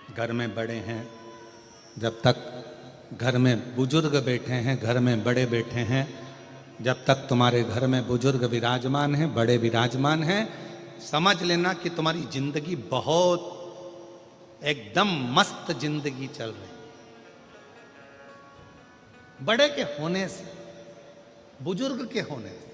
घर में बड़े हैं, जब तक घर में बुजुर्ग बैठे हैं, घर में बड़े बैठे हैं, जब तक तुम्हारे घर में बुजुर्ग विराजमान हैं, बड़े विराजमान हैं, समझ लेना कि तुम्हारी जिंदगी बहुत एकदम मस्त जिंदगी चल रही। बड़े के होने से, बुजुर्ग के होने से।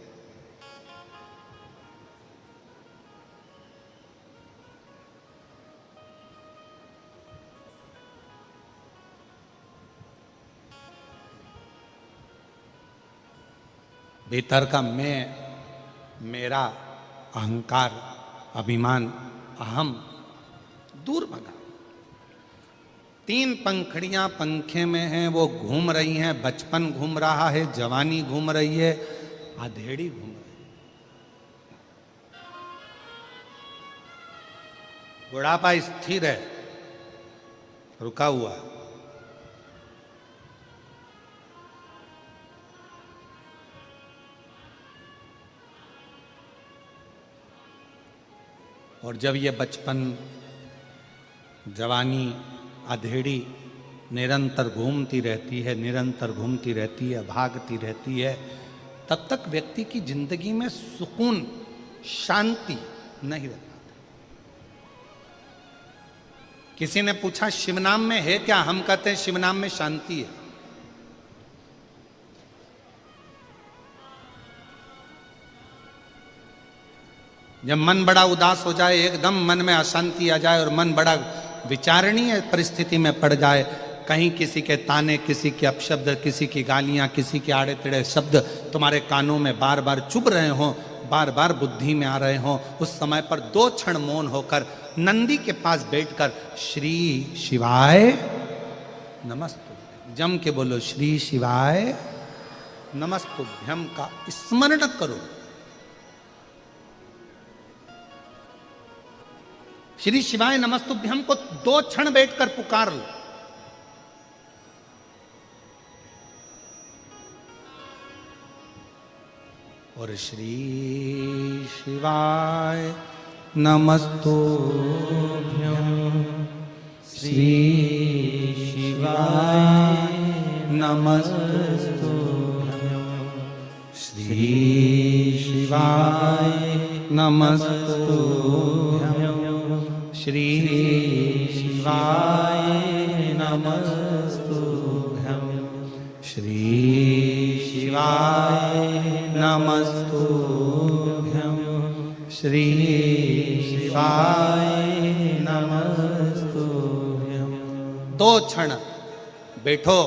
भीतर का मैं, मेरा, अहंकार, अभिमान, अहम दूर भगा। 3 पंखड़ियां पंखे में हैं, वो घूम रही हैं। बचपन घूम रहा है, जवानी घूम रही है, आधेड़ी घूम रही है। बुढ़ापा स्थिर है, रुका हुआ है। और जब ये बचपन, जवानी, अधेड़ी निरंतर घूमती रहती है, निरंतर घूमती रहती है, भागती रहती है, तब तक व्यक्ति की जिंदगी में सुकून, शांति नहीं रह पाता। किसी ने पूछा शिवनाम में है क्या? हम कहते हैं शिवनाम में शांति है। जब मन बड़ा उदास हो जाए, एकदम मन में अशांति आ जाए और मन बड़ा विचारणीय परिस्थिति में पड़ जाए, कहीं किसी के ताने, किसी के अपशब्द, किसी की गालियां, किसी के आड़े टेढ़े शब्द तुम्हारे कानों में बार बार चुभ रहे हों, बार बार बुद्धि में आ रहे हों, उस समय पर 2 क्षण मौन होकर नंदी के पास बैठकर श्री शिवाय नमस्तुभ्यम जम के बोलो, श्री शिवाय नमस्तुभ्यम का स्मरण करो। श्री शिवाय नमस्तुभ्यम को 2 क्षण बैठकर पुकार लो। और श्री शिवाय नमस्तुभ्यम, श्री शिवाय नमस्तुभ्यम, श्री शिवाय नमस्तुभ्यम, श्री शिवाय नमस्तुभ्यम, श्री शिवाय नमस्तुभ्यम, श्री शिवाय नमस्तुभ्यम। 2 क्षण बैठो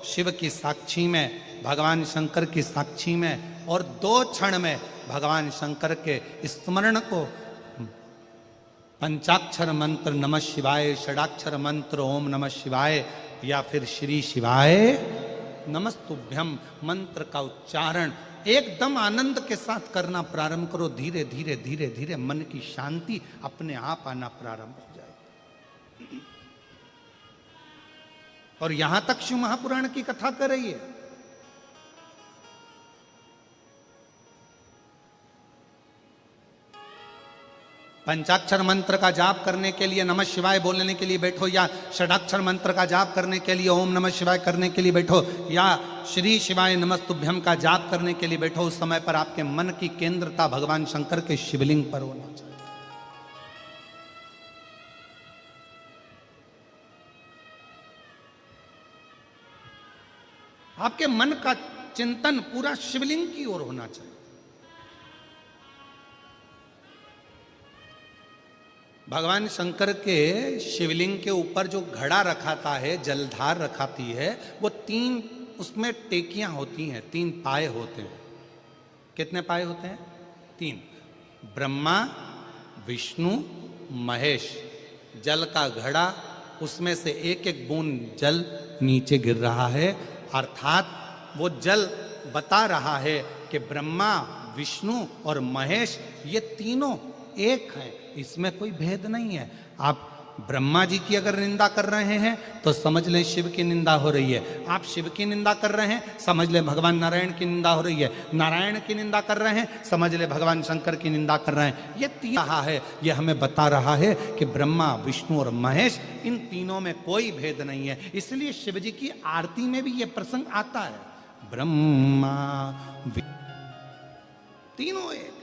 शिव की साक्षी में, भगवान शंकर की साक्षी में, और 2 क्षण में भगवान शंकर के स्मरण को, पंचाक्षर मंत्र नमः शिवाय, षडाक्षर मंत्र ओम नमः शिवाय, या फिर श्री शिवाय नमस्तुभ्यम मंत्र का उच्चारण एकदम आनंद के साथ करना प्रारंभ करो। धीरे धीरे धीरे धीरे मन की शांति अपने आप आना प्रारंभ हो जाए। और यहां तक शिव महापुराण की कथा कर रही है। पंचाक्षर मंत्र का जाप करने के लिए नमः शिवाय बोलने के लिए बैठो, या षडाक्षर मंत्र का जाप करने के लिए ओम नमः शिवाय करने के लिए बैठो, या श्री शिवाय नमस्तुभ्यम का जाप करने के लिए बैठो, उस समय पर आपके मन की केंद्रता भगवान शंकर के शिवलिंग पर होना चाहिए। आपके मन का चिंतन पूरा शिवलिंग की ओर होना चाहिए। भगवान शंकर के शिवलिंग के ऊपर जो घड़ा रखाता है, जलधार रखाती है, वो 3 उसमें टेकियां होती हैं, 3 पाए होते हैं। कितने पाए होते हैं? 3। ब्रह्मा, विष्णु, महेश। जल का घड़ा, उसमें से एक एक बूंद जल नीचे गिर रहा है, अर्थात वो जल बता रहा है कि ब्रह्मा, विष्णु और महेश ये तीनों एक हैं, इसमें कोई भेद नहीं है। आप ब्रह्मा जी की अगर निंदा कर रहे हैं तो समझ लें शिव की निंदा हो रही है। आप शिव की निंदा कर रहे हैं, समझ लें भगवान नारायण की निंदा हो रही है। नारायण की निंदा कर रहे हैं, समझ लें भगवान शंकर की निंदा कर रहे हैं। ये तीन रहा है, ये हमें बता रहा है कि ब्रह्मा, विष्णु और महेश, इन तीनों में कोई भेद नहीं है। इसलिए शिव जी की आरती में भी ये प्रसंग आता है, ब्रह्मा तीनों एक,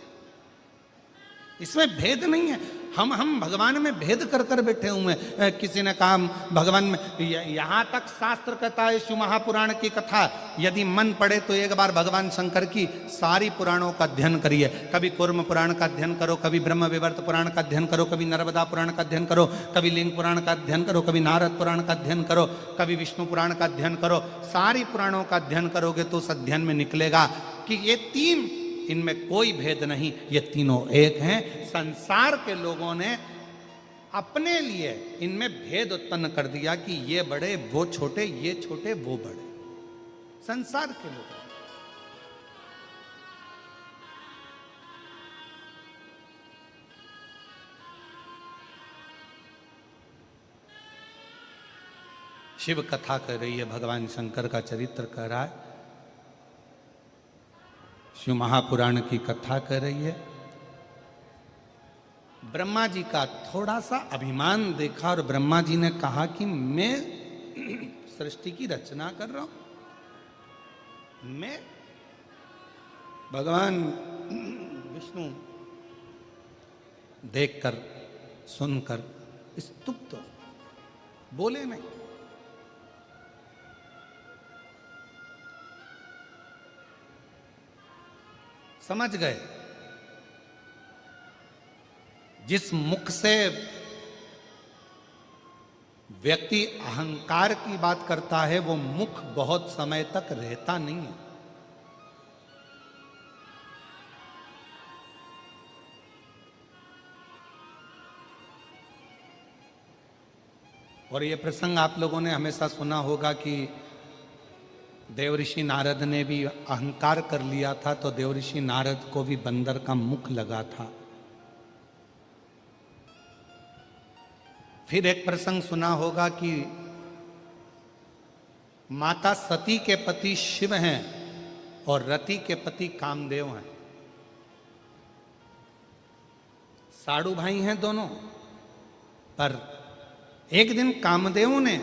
इसमें भेद नहीं है। हम भगवान में भेद कर कर बैठे हुए हैं। किसी ने कहा भगवान में, यहां तक शास्त्र कहता है शिव महापुराण की कथा यदि मन पड़े तो एक बार भगवान शंकर की सारी पुराणों का अध्ययन करिए। कभी कूर्म पुराण का अध्ययन करो, कभी ब्रह्म विवर्त पुराण का अध्ययन करो, कभी नर्मदा पुराण का अध्ययन करो, कभी लिंग पुराण का अध्ययन करो, कभी नारद पुराण का अध्ययन करो, कभी विष्णु पुराण का अध्ययन करो। सारी पुराणों का अध्ययन करोगे तो उस अध्ययन में निकलेगा कि ये तीन, इनमें कोई भेद नहीं, ये तीनों एक हैं। संसार के लोगों ने अपने लिए इनमें भेद उत्पन्न कर दिया कि ये बड़े वो छोटे, ये छोटे वो बड़े, संसार के लोग। शिव कथा कर रही है, भगवान शंकर का चरित्र कह रहा है, शिव महापुराण की कथा कर रही है। ब्रह्मा जी का थोड़ा सा अभिमान देखा और ब्रह्मा जी ने कहा कि मैं सृष्टि की रचना कर रहा हूं। मैं भगवान विष्णु देखकर सुनकर स्तुप्त बोले नहीं। समझ गए, जिस मुख से व्यक्ति अहंकार की बात करता है वो मुख बहुत समय तक रहता नहीं है। और ये प्रसंग आप लोगों ने हमेशा सुना होगा कि देवऋषि नारद ने भी अहंकार कर लिया था तो देवऋषि नारद को भी बंदर का मुख लगा था। फिर एक प्रसंग सुना होगा कि माता सती के पति शिव हैं और रति के पति कामदेव हैं। साड़ू भाई हैं दोनों, पर एक दिन कामदेव ने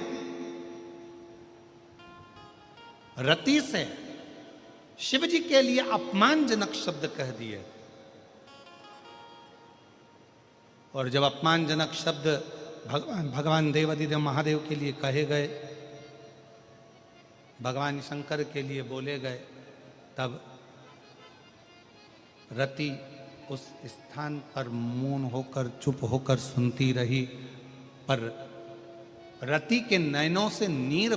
रति से शिव जी के लिए अपमानजनक शब्द कह दिए। और जब अपमानजनक शब्द भगवान देवाधिदेव महादेव के लिए कहे गए, भगवान शंकर के लिए बोले गए, तब रति उस स्थान पर मौन होकर चुप होकर सुनती रही। पर रति के नयनों से नीर